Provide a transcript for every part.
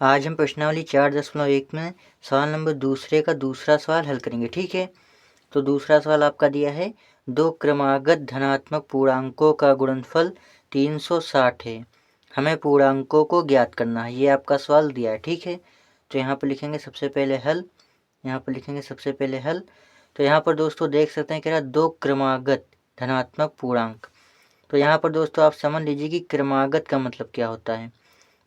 आज हम प्रश्नावली 4.1 में सवाल नंबर दूसरे का दूसरा सवाल हल करेंगे। ठीक है, तो दूसरा सवाल आपका दिया है, दो क्रमागत धनात्मक पूर्णांकों का गुणनफल 360 है, हमें पूर्णांकों को ज्ञात करना है। ये आपका सवाल दिया है। ठीक है, तो यहाँ पर लिखेंगे सबसे पहले हल। तो यहाँ पर दोस्तों देख सकते हैं, कह रहा दो क्रमागत धनात्मक पूर्णांक। तो यहाँ पर दोस्तों आप समझ लीजिए कि क्रमागत का मतलब क्या होता है।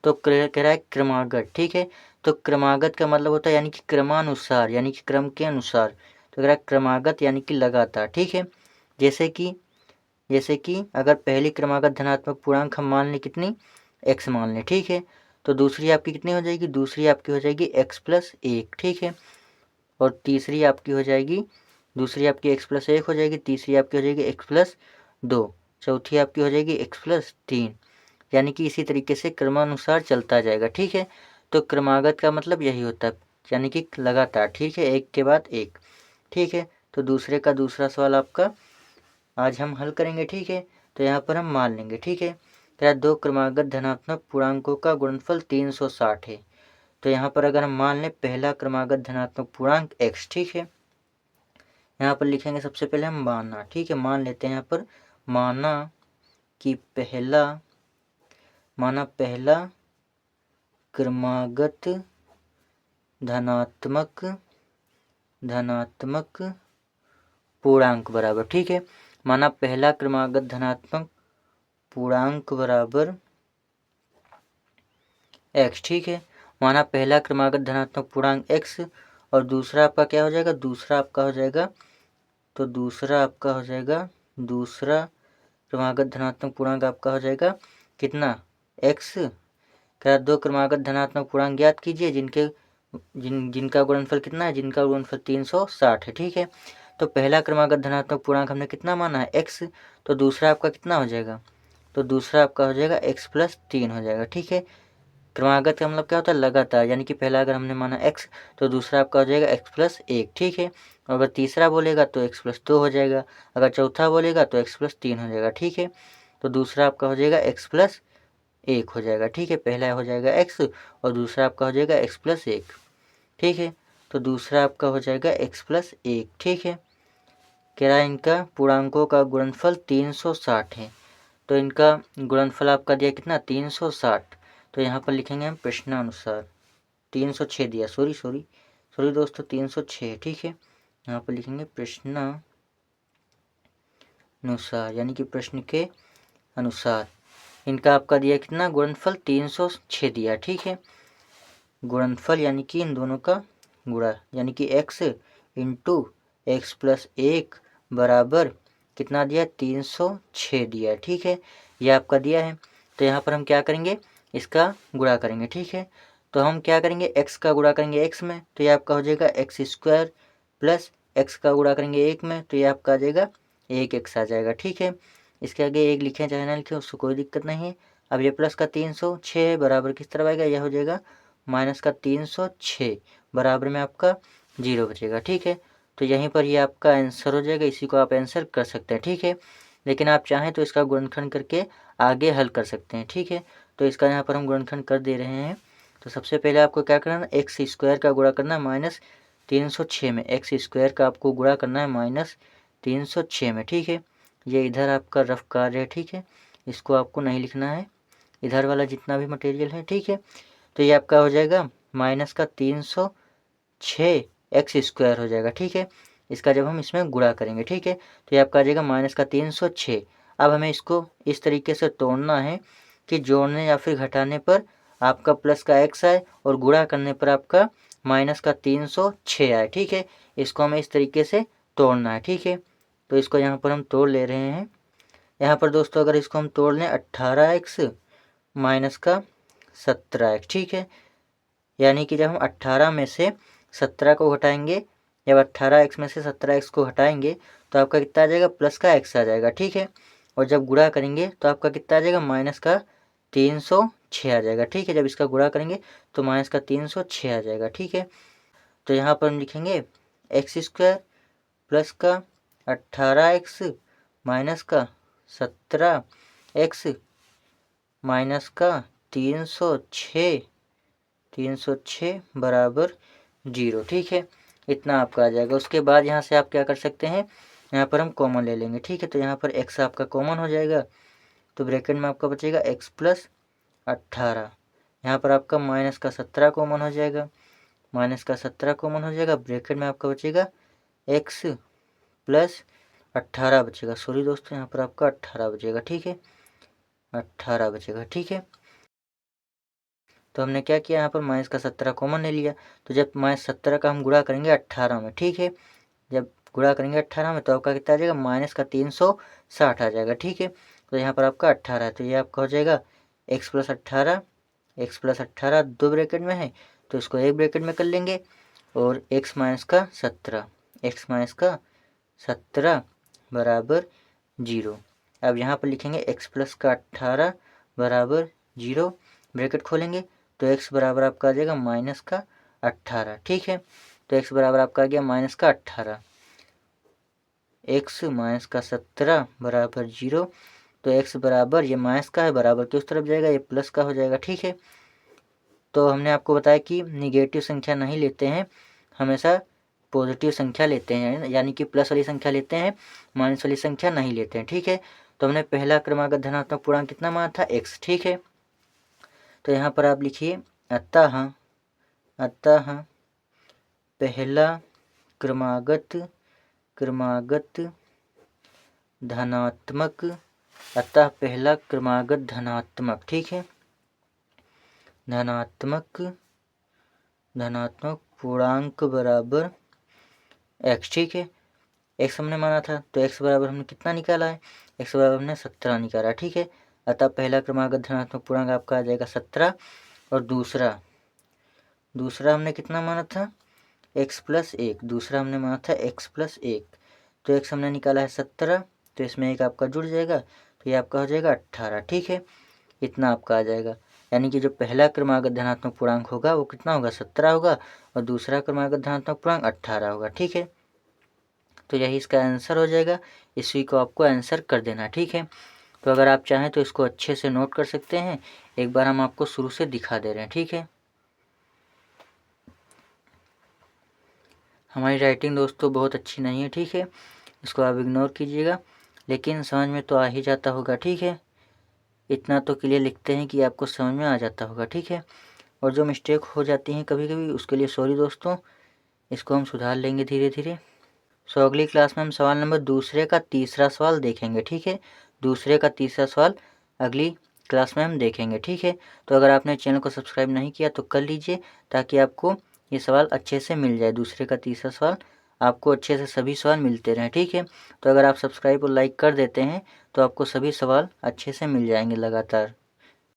तो कह रहा है क्रमागत। ठीक है, तो क्रमागत का मतलब होता है यानी कि क्रमानुसार, यानी कि क्रम के अनुसार। तो कह रहा है क्रमागत यानी कि लगातार। ठीक है, जैसे कि अगर पहली क्रमागत धनात्मक पूर्णांक हम मान लें कितनी, x मान लें। ठीक है, तो दूसरी आपकी कितनी हो जाएगी, दूसरी आपकी हो जाएगी x+1। ठीक है, और तीसरी आपकी हो जाएगी, दूसरी आपकी x+1 हो जाएगी, तीसरी आपकी हो जाएगी x+2, चौथी आपकी हो जाएगी x+3, यानी कि इसी तरीके से क्रमानुसार चलता जाएगा। ठीक है, तो क्रमागत का मतलब यही होता है, यानी कि लगातार। ठीक है, एक के बाद एक। ठीक है, तो दूसरे का दूसरा सवाल आपका आज हम हल करेंगे। ठीक है, तो यहाँ पर हम मान लेंगे। ठीक है, क्या दो क्रमागत धनात्मक पूर्णांकों का गुणनफल 360 है। तो यहाँ पर अगर हम मान लें पहला क्रमागत धनात्मक पूर्णांक x। ठीक है, यहाँ पर लिखेंगे सबसे पहले हम माना। ठीक है, मान लेते हैं यहाँ पर, माना कि पहला क्रमागत धनात्मक पूर्णांक बराबर। ठीक है, माना पहला क्रमागत धनात्मक पूर्णांक बराबर x। ठीक है, माना पहला क्रमागत धनात्मक पूर्णांक x, और दूसरा आपका क्या हो जाएगा, दूसरा क्रमागत धनात्मक पूर्णांक आपका हो जाएगा कितना, x। क्या दो क्रमागत धनात्मक पूर्णांक ज्ञात कीजिए जिनका गुणनफल कितना है, जिनका गुणनफल 360 है। ठीक है, तो पहला क्रमागत धनात्मक पूर्णांक हमने कितना माना है, x, तो दूसरा आपका कितना हो जाएगा, तो दूसरा आपका हो जाएगा x+3 हो जाएगा। ठीक है, क्रमागत का मतलब क्या होता है, लगातार, यानी कि पहला अगर हमने माना x, तो दूसरा आपका हो जाएगा x+1। ठीक है, अगर तीसरा बोलेगा तो x+2 हो जाएगा, अगर चौथा बोलेगा तो x+3 हो जाएगा। ठीक है, तो दूसरा आपका हो जाएगा x+1 हो जाएगा। ठीक है, पहला हो जाएगा x और दूसरा आपका हो जाएगा x+1। ठीक है, तो दूसरा आपका हो जाएगा x+1। ठीक है, कह रहा है इनका पूर्णांकों का गुणनफल 360 है। तो इनका गुणनफल आपका दिया कितना, 360। तो यहाँ पर लिखेंगे हम प्रश्नानुसार, 306 दिया, सॉरी दोस्तों, 306। ठीक है, यहाँ पर लिखेंगे प्रश्नानुसार, यानी कि प्रश्न के अनुसार। इनका आपका दिया कितना, गुणनफल 306 दिया। ठीक है, गुणनफल यानी कि इन दोनों का गुणा, यानी कि x इंटू x+1 बराबर कितना दिया, 306 दिया। ठीक है, ये आपका दिया है। तो यहाँ पर हम क्या करेंगे, इसका गुणा करेंगे। ठीक है, तो हम क्या करेंगे, x का गुणा करेंगे x में, तो ये आपका हो जाएगा x² प्लस x का गुणा करेंगे 1 में, तो ये आपका आ जाएगा 1x आ जाएगा। ठीक है, इसके आगे 1 लिखें चाहे ना लिखें, उसको कोई दिक्कत नहीं है। अब ये प्लस का 306 बराबर किस तरफ आएगा, यह हो जाएगा माइनस का 306, बराबर में आपका 0 बचेगा। ठीक है, तो यहीं पर ये आपका आंसर हो जाएगा, इसी को आप आंसर कर सकते हैं। ठीक है, लेकिन आप चाहें तो इसका गुणनखंड करके आगे हल कर सकते हैं। ठीक है, तो इसका यहाँ पर हम गुणनखंड कर दे रहे हैं। तो सबसे पहले आपको क्या करना है, x² का गुणा करना है -306 में, x² का आपको गुणा करना है -306 में। ठीक है, ये इधर आपका रफ कार्य है। ठीक है, इसको आपको नहीं लिखना है, इधर वाला जितना भी मटेरियल है। ठीक है, तो ये आपका हो जाएगा माइनस का 306 x² हो जाएगा। ठीक है, इसका जब हम इसमें गुणा करेंगे, ठीक है, तो ये आपका आ जाएगा माइनस का 306। अब हमें इसको इस तरीके से तोड़ना है कि जोड़ने या फिर घटाने पर आपका प्लस का x आए और गुणा करने पर आपका माइनस का 306 आए। ठीक है, इसको हमें इस तरीके से तोड़ना है। ठीक है, तो इसको यहाँ पर हम तोड़ ले रहे हैं। यहाँ पर दोस्तों अगर इसको हम तोड़ लें, 18x माइनस का 17x। ठीक है, यानी कि जब हम 18 में से 17 को घटाएंगे, जब 18x में से 17x को घटाएंगे तो आपका कितना आ जाएगा, प्लस का x आ जाएगा। ठीक है, और जब गुणा करेंगे तो आपका कितना आ जाएगा, माइनस का 306 आ जाएगा। ठीक है, जब इसका गुणा करेंगे तो माइनस का 306 आ जाएगा। ठीक है, तो यहाँ पर हम लिखेंगे x² प्लस का 18x माइनस का 17x माइनस का 306 306 बराबर 0, ठीक है। इतना आपका आ जाएगा। उसके बाद यहाँ से आप क्या कर सकते हैं, यहाँ पर हम कॉमन ले लेंगे, ठीक है। तो यहाँ पर x आपका कॉमन हो जाएगा, तो ब्रैकेट में आपका बचेगा x प्लस 18। यहाँ पर आपका माइनस का 17 कॉमन हो जाएगा, माइनस का 17 कॉमन हो जाएगा, ब्रैकेट में आपका बचेगा x प्लस 18 बचेगा। सॉरी दोस्तों, यहाँ पर आपका 18 बचेगा, ठीक है, 18 बचेगा, ठीक है। तो हमने क्या किया, यहाँ पर माइनस का 17 कॉमन ले लिया। तो जब माइनस 17 का हम गुणा करेंगे 18 में, ठीक है, जब गुणा करेंगे 18 में तो आपका कितना आ जाएगा, माइनस का 360 आ जाएगा, ठीक है। तो यहाँ पर आपका 18 है, तो ये आपका हो जाएगा x प्लस 18, x प्लस 18 दो ब्रैकेट में है तो इसको एक ब्रैकेट में कर लेंगे, और x माइनस का 17, x माइनस का 17 बराबर 0। अब यहाँ पर लिखेंगे x प्लस का 18 बराबर 0, ब्रैकेट खोलेंगे तो x बराबर आपका आ जाएगा माइनस का 18, ठीक है। तो x बराबर आपका आ गया माइनस का 18, x माइनस का 17 बराबर 0। तो x बराबर, ये माइनस का है, बराबर के उस तरफ जाएगा, ये प्लस का हो जाएगा, ठीक है। तो हमने आपको बताया कि निगेटिव संख्या नहीं लेते हैं, हमेशा पॉजिटिव संख्या लेते हैं, यानी कि प्लस वाली संख्या लेते हैं, माइनस वाली संख्या नहीं लेते हैं, ठीक है। तो हमने पहला क्रमागत धनात्मक पूर्णांक कितना माना था, x, ठीक है। तो यहाँ पर आप लिखिए अतः पहला क्रमागत धनात्मक, अतः पहला क्रमागत धनात्मक, ठीक है, धनात्मक पूर्णांक बराबर x, ठीक है। x हमने माना था तो x बराबर हमने कितना निकाला है, x बराबर हमने 17 निकाला, ठीक है। अतः पहला क्रमागत धनात्मक पूर्णांक आपका आ जाएगा 17, और दूसरा हमने कितना माना था, x प्लस 1, दूसरा हमने माना था x प्लस 1, तो x हमने निकाला है 17, तो इसमें एक आपका जुड़ जाएगा, तो ये आपका हो जाएगा 18, ठीक है। इतना आपका आ जाएगा, यानी कि जो पहला क्रमागत धनात्मक पूर्णांक होगा वो कितना होगा, 17 होगा, और दूसरा क्रमागत धनात्मक पूर्णांक 18 होगा, ठीक है। तो यही इसका आंसर हो जाएगा, इसी को आपको आंसर कर देना, ठीक है। तो अगर आप चाहें तो इसको अच्छे से नोट कर सकते हैं, एक बार हम आपको शुरू से दिखा दे रहे हैं, ठीक है। हमारी राइटिंग दोस्तों बहुत अच्छी नहीं है, ठीक है, इसको आप इग्नोर कीजिएगा, लेकिन समझ में तो आ ही जाता होगा, ठीक है। इतना तो क्लियर लिखते हैं कि आपको समझ में आ जाता होगा, ठीक है। और जो मिस्टेक हो जाती हैं कभी कभी, उसके लिए सॉरी दोस्तों, इसको हम सुधार लेंगे धीरे धीरे। सो अगली क्लास में हम सवाल नंबर दूसरे का तीसरा सवाल देखेंगे, ठीक है, दूसरे का तीसरा सवाल अगली क्लास में हम देखेंगे, ठीक है। तो अगर आपने चैनल को सब्सक्राइब नहीं किया तो कर लीजिए, ताकि आपको ये सवाल अच्छे से मिल जाए, दूसरे का तीसरा सवाल आपको अच्छे से सभी सवाल मिलते रहें, ठीक है। तो अगर आप सब्सक्राइब और लाइक कर देते हैं तो आपको सभी सवाल अच्छे से मिल जाएंगे लगातार।